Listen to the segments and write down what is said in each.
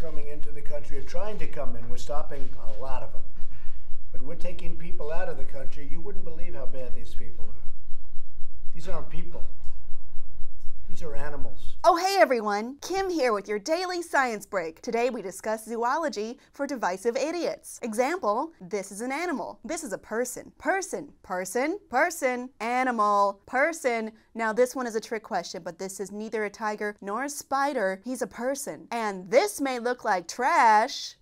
coming into the country or trying to come in. We're stopping a lot of them. But we're taking people out of the country. You wouldn't believe how bad these people are. These aren't people. These are animals. Oh, hey everyone! Kim here with your daily science break. Today we discuss zoology for divisive idiots. Example, this is an animal. This is a person. Person, person, person, animal, person. Now this one is a trick question, but this is neither a tiger nor a spider. He's a person. And this may look like trash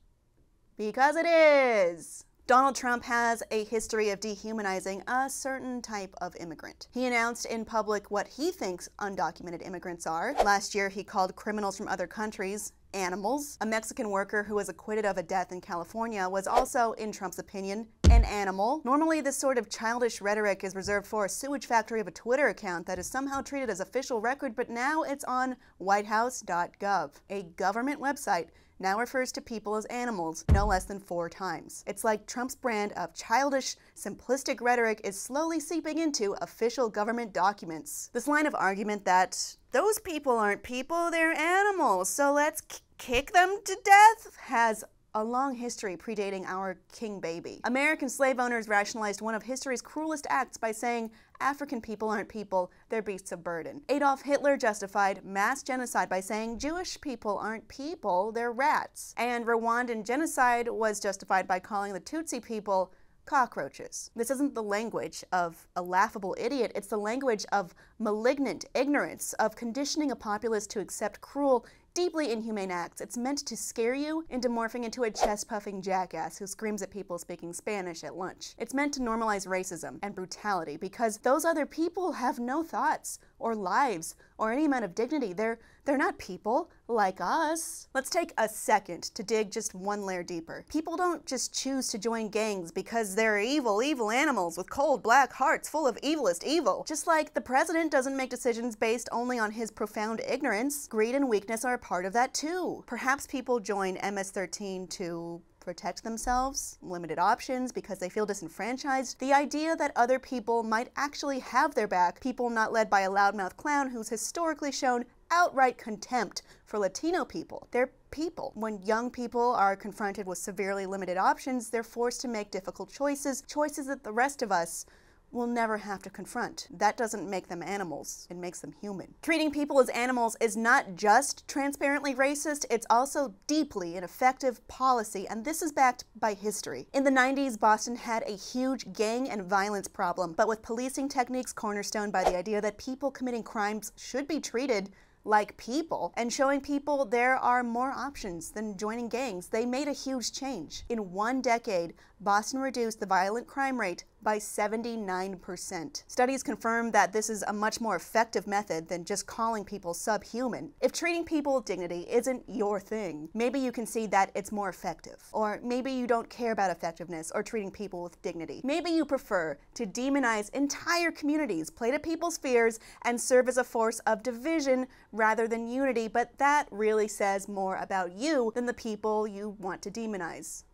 because it is. Donald Trump has a history of dehumanizing a certain type of immigrant. He announced in public what he thinks undocumented immigrants are. Last year, he called criminals from other countries animals. A Mexican worker who was acquitted of a death in California was also, in Trump's opinion, an animal. Normally, this sort of childish rhetoric is reserved for a sewage factory of a Twitter account that is somehow treated as official record, but now it's on whitehouse.gov, a government website now refers to people as animals no less than 4 times. It's like Trump's brand of childish, simplistic rhetoric is slowly seeping into official government documents. This line of argument that those people aren't people, they're animals, so let's kick them to death has a long history predating our king baby. American slave owners rationalized one of history's cruelest acts by saying African people aren't people, they're beasts of burden. Adolf Hitler justified mass genocide by saying Jewish people aren't people, they're rats. And Rwandan genocide was justified by calling the Tutsi people cockroaches. This isn't the language of a laughable idiot, it's the language of malignant ignorance, of conditioning a populace to accept cruel, deeply inhumane acts. It's meant to scare you into morphing into a chest-puffing jackass who screams at people speaking Spanish at lunch. It's meant to normalize racism and brutality because those other people have no thoughts or lives or any amount of dignity. They're not people like us. Let's take a second to dig just one layer deeper. People don't just choose to join gangs because they're evil, evil animals with cold black hearts full of evilest evil. Just like the president doesn't make decisions based only on his profound ignorance, greed and weakness are a part of that too. Perhaps people join MS-13 to protect themselves, limited options because they feel disenfranchised, the idea that other people might actually have their back, people not led by a loudmouth clown who's historically shown outright contempt for Latino people. They're people. When young people are confronted with severely limited options, they're forced to make difficult choices, choices that the rest of us will never have to confront. That doesn't make them animals, it makes them human. Treating people as animals is not just transparently racist, it's also deeply ineffective policy, and this is backed by history. In the 90s, Boston had a huge gang and violence problem, but with policing techniques cornerstoned by the idea that people committing crimes should be treated like people, and showing people there are more options than joining gangs, they made a huge change. In 1 decade, Boston reduced the violent crime rate by 79%. Studies confirm that this is a much more effective method than just calling people subhuman. If treating people with dignity isn't your thing, maybe you can see that it's more effective. Or maybe you don't care about effectiveness or treating people with dignity. Maybe you prefer to demonize entire communities, play to people's fears, and serve as a force of division rather than unity, but that really says more about you than the people you want to demonize,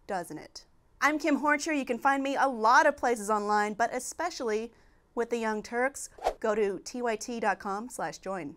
doesn't it? I'm Kim Horcher. You can find me a lot of places online, but especially with the Young Turks. Go to tyt.com/join.